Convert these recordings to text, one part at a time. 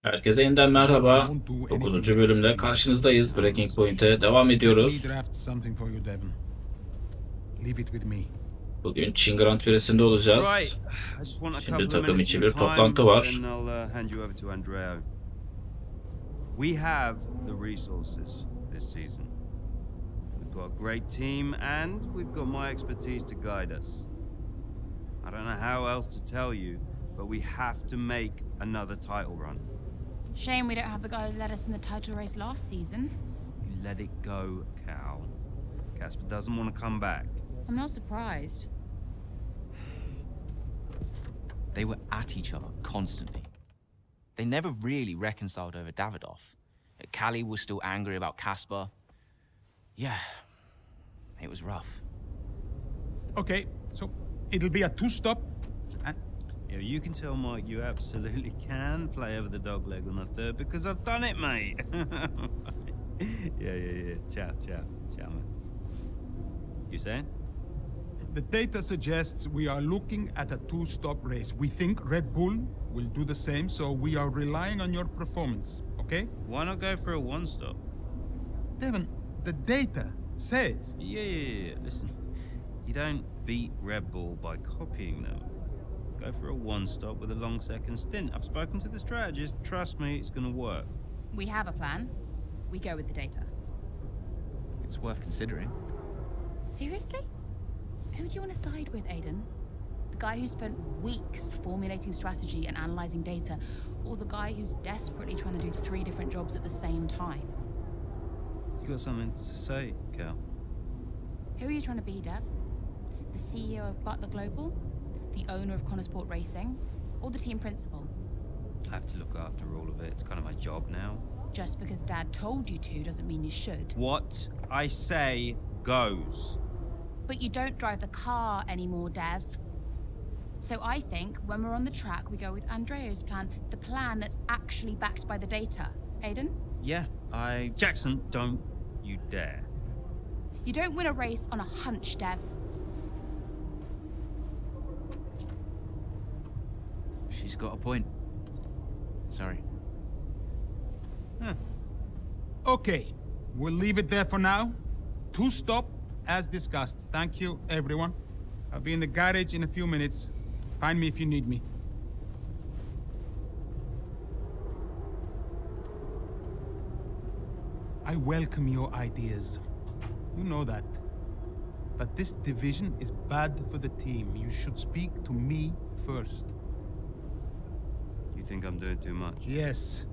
Herkese yeniden merhaba. 9. bölümle karşınızdayız. Breaking Point'e devam ediyoruz. Bugün Çin Grand Prix'sinde olacağız. Şimdi takım içi bir toplantı var. We have the resources this season. We've got a great team and we've got my expertise to guide us. I don't know how else to tell you, but we have to make another title run. Shame we don't have the guy who led us in the title race last season. You let it go, Cal. Casper doesn't want to come back. I'm not surprised. They were at each other constantly. They never really reconciled over Davidoff. Callie was still angry about Casper. Yeah, it was rough. Okay, so it'll be a two-stop. Yeah, you can tell Mike you absolutely can play over the dog leg on the third because I've done it, mate. Yeah. Ciao, man. You saying? The data suggests we are looking at a two-stop race. We think Red Bull will do the same, so we are relying on your performance, okay? Why not go for a one-stop? Devon, the data says... Yeah. Listen, you don't beat Red Bull by copying them. Go for a one-stop with a long second stint. I've spoken to the strategist. Trust me, it's gonna work. We have a plan. We go with the data. It's worth considering. Seriously? Who do you want to side with, Aiden? The guy who spent weeks formulating strategy and analyzing data, or the guy who's desperately trying to do 3 different jobs at the same time? You got something to say, Cal? Who are you trying to be, Dev? The CEO of Butler Global? The owner of Connorsport Racing? Or the team principal? I have to look after all of it. It's kind of my job now. Just because Dad told you to doesn't mean you should. What I say goes. But you don't drive the car anymore, Dev. So I think when we're on the track, we go with Andreo's plan, the plan that's actually backed by the data. Aiden? Yeah, Jackson, don't you dare. You don't win a race on a hunch, Dev. She's got a point. Sorry. Okay, we'll leave it there for now. Two-stop, as discussed. Thank you, everyone. I'll be in the garage in a few minutes. Find me if you need me. I welcome your ideas. You know that. But this division is bad for the team. You should speak to me first. You think I'm doing too much? Yes.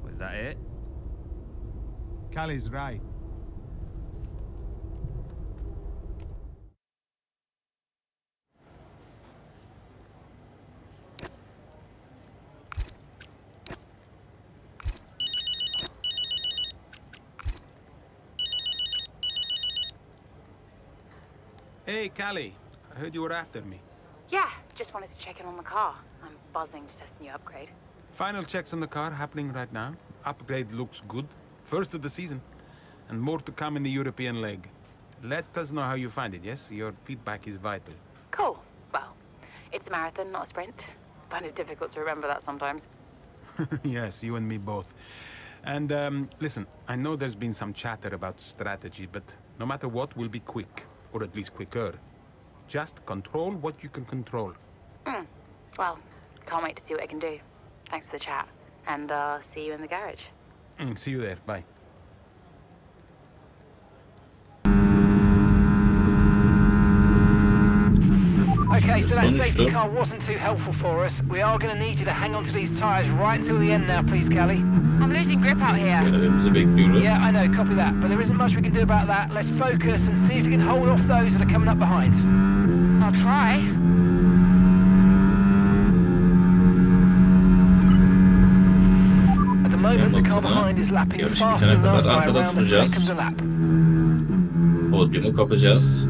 Was that it? Callie's right. Hey, Callie. I heard you were after me. Yeah, just wanted to check in on the car. I'm buzzing to test the new upgrade. Final checks on the car happening right now. Upgrade looks good. First of the season. And more to come in the European leg. Let us know how you find it, yes? Your feedback is vital. Cool. Well, it's a marathon, not a sprint. Find it difficult to remember that sometimes. Yes, you and me both. And, listen, I know there's been some chatter about strategy, but no matter what, we'll be quick. Or at least quicker. Just control what you can control. Well, can't wait to see what I can do. Thanks for the chat. And, see you in the garage. See you there. Bye. Okay, so that safety car wasn't too helpful for us. We are going to need you to hang on to these tyres right till the end now, please, Callie. I'm losing grip out here. Görevimizi bekliyoruz. Yeah, I know, copy that. But there isn't much we can do about that. Let's focus and see if we can hold off those that are coming up behind. I'll try. At the moment, the car behind is lapping Yarış faster bitene than us kadar by arkada around a tutacağız. second a lap. Podyumu kapacağız.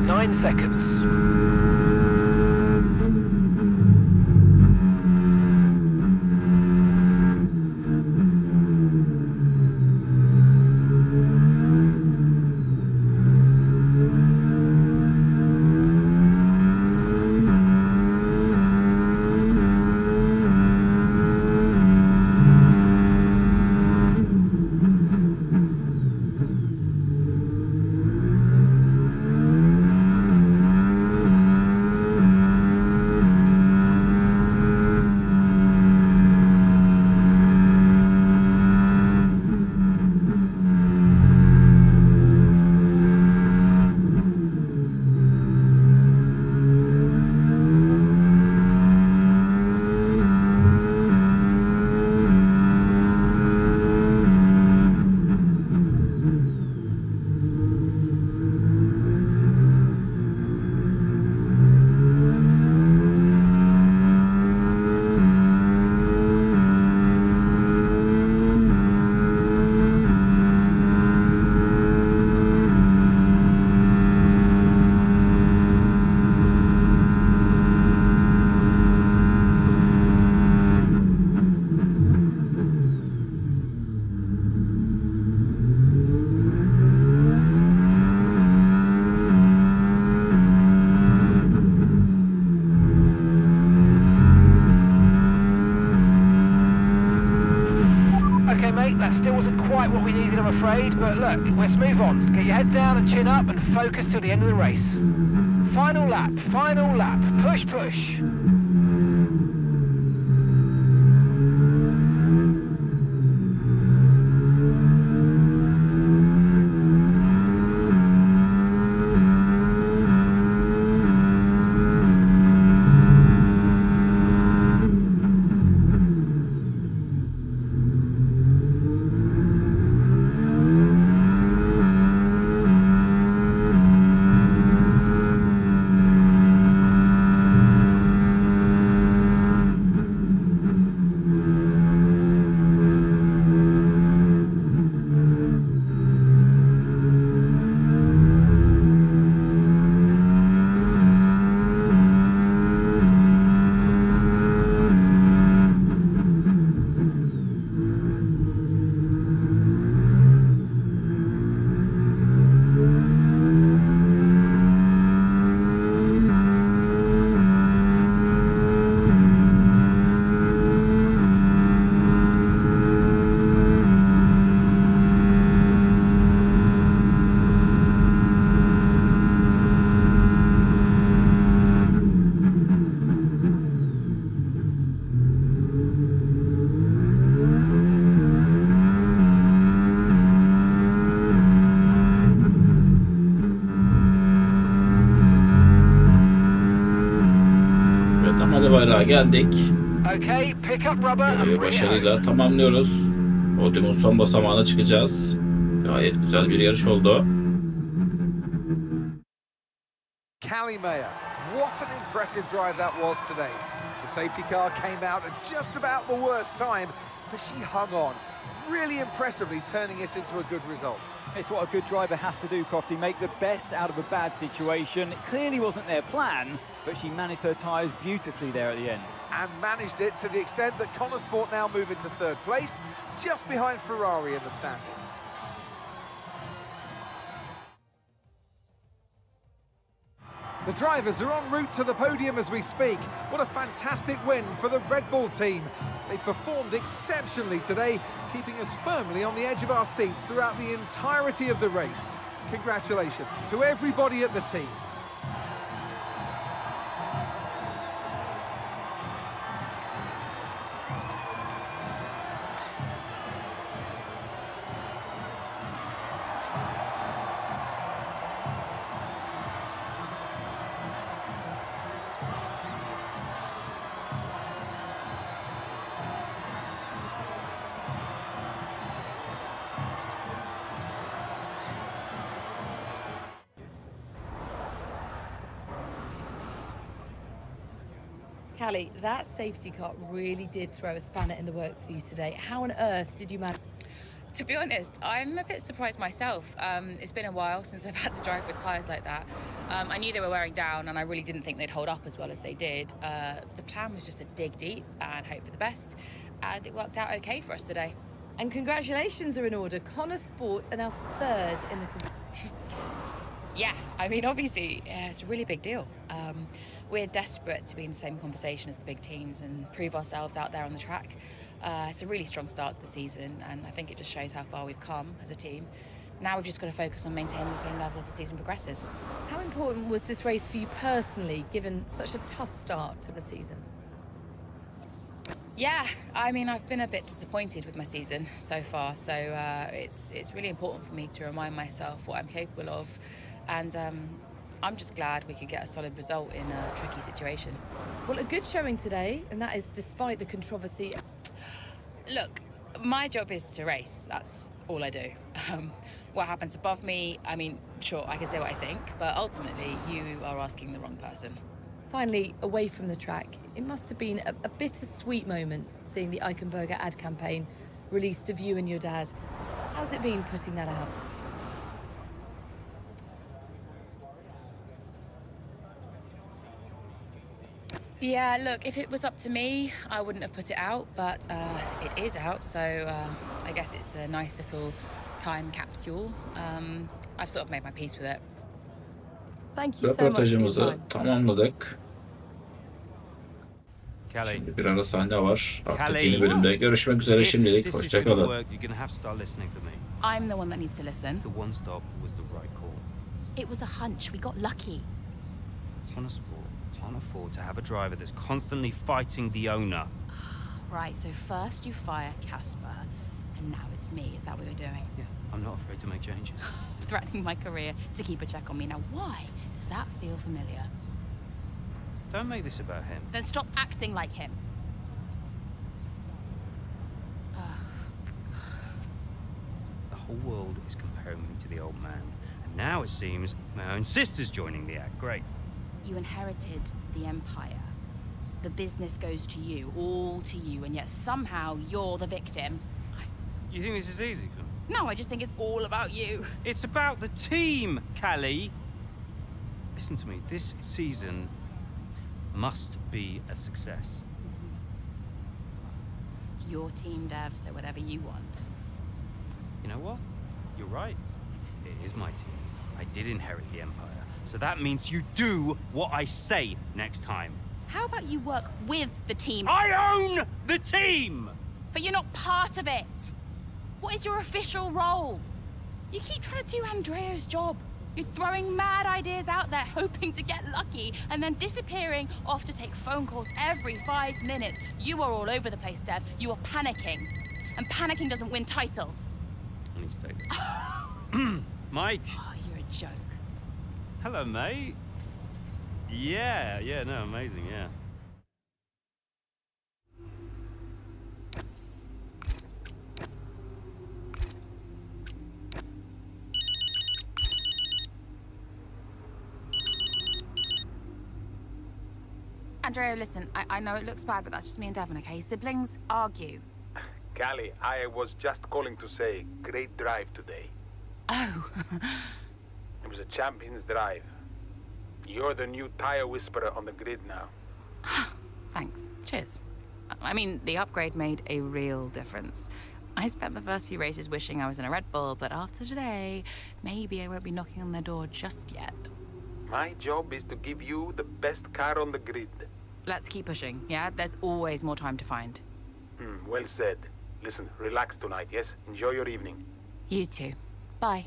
9 seconds. That still wasn't quite what we needed, I'm afraid, but look, let's move on. Get your head down and chin up and focus till the end of the race. Final lap, push, push. Bayrağa geldik. Okay, pick up rubber. Görevi başarıyla tamamlıyoruz. Podyumun son basamağına çıkacağız. Gayet güzel bir yarış oldu. What an impressive drive that was today. The safety car came out at just about the worst time, but she hung on, really impressively turning it into a good result. It's what a good driver has to do, Crofty, make the best out of a bad situation. It clearly wasn't their plan, but she managed her tyres beautifully there at the end. And managed it to the extent that Connor Sport now move into third place, just behind Ferrari in the standings. The drivers are en route to the podium as we speak. What a fantastic win for the Red Bull team. They performed exceptionally today, keeping us firmly on the edge of our seats throughout the entirety of the race. Congratulations to everybody at the team. Callie, that safety car really did throw a spanner in the works for you today. How on earth did you manage? To be honest, I'm a bit surprised myself. It's been a while since I've had to drive with tyres like that. I knew they were wearing down and I really didn't think they'd hold up as well as they did. The plan was just to dig deep and hope for the best, and it worked out okay for us today. And congratulations are in order. Connor Sport are now third in the... Yeah, I mean, obviously, it's a really big deal. We're desperate to be in the same conversation as the big teams and prove ourselves out there on the track. It's a really strong start to the season, and I think it just shows how far we've come as a team. Now we've just got to focus on maintaining the same level as the season progresses. How important was this race for you personally, given such a tough start to the season? Yeah, I mean, I've been a bit disappointed with my season so far, so it's really important for me to remind myself what I'm capable of, and I'm just glad we could get a solid result in a tricky situation. Well, a good showing today, and that is despite the controversy. Look, my job is to race. That's all I do. What happens above me, I mean, sure, I can say what I think, but ultimately, you are asking the wrong person. Finally, away from the track, it must have been a bittersweet moment seeing the Eichenberger ad campaign released of you and your dad. How's it been putting that out? Yeah, look, if it was up to me, I wouldn't have put it out, but it is out, so I guess it's a nice little time capsule. I've sort of made my peace with it. Thank you so much for your Röportajımızı time. tamamladık. Kelly. Şimdi bir ara sahne var. Artık Kelly. yeni bölümde görüşmek üzere If şimdilik. this is Hoşça gonna kalın. work, you're gonna have to start listening to me. I'm the one that needs to listen. The one stop was the right call. It was a hunch. We got lucky. Connor Sport can't afford to have a driver that's constantly fighting the owner. Right, so first you fire Casper, and now it's me. Is that what you're doing? Yeah, I'm not afraid to make changes. Threatening my career to keep a check on me. Now, why does that feel familiar? Don't make this about him. Then stop acting like him. The whole world is comparing me to the old man. And now it seems my own sister's joining the act. Great. You inherited the empire. The business goes to you, all to you, and yet somehow you're the victim. You think this is easy for me? No, I just think it's all about you. It's about the team, Callie. Listen to me. This season must be a success. It's your team, Dev, so whatever you want. You know what? You're right. It is my team. I did inherit the empire. So that means you do what I say next time. How about you work with the team? I own the team! But you're not part of it. What is your official role? You keep trying to do Andrea's job. You're throwing mad ideas out there, hoping to get lucky, and then disappearing off to take phone calls every 5 minutes. You are all over the place, Dev. You are panicking. And panicking doesn't win titles. I need to take this. Mike. Oh, you're a joke. Hello, mate. Yeah, no, amazing, yeah. Andrea, listen, I know it looks bad, but that's just me and Devon, okay? Siblings argue. Callie, I was just calling to say, great drive today. Oh. It was a champion's drive. You're the new tire whisperer on the grid now. Thanks. Cheers. I mean, the upgrade made a real difference. I spent the first few races wishing I was in a Red Bull, but after today, maybe I won't be knocking on their door just yet. My job is to give you the best car on the grid. Let's keep pushing, yeah? There's always more time to find. Well said. Listen, relax tonight, yes? Enjoy your evening. You too. Bye.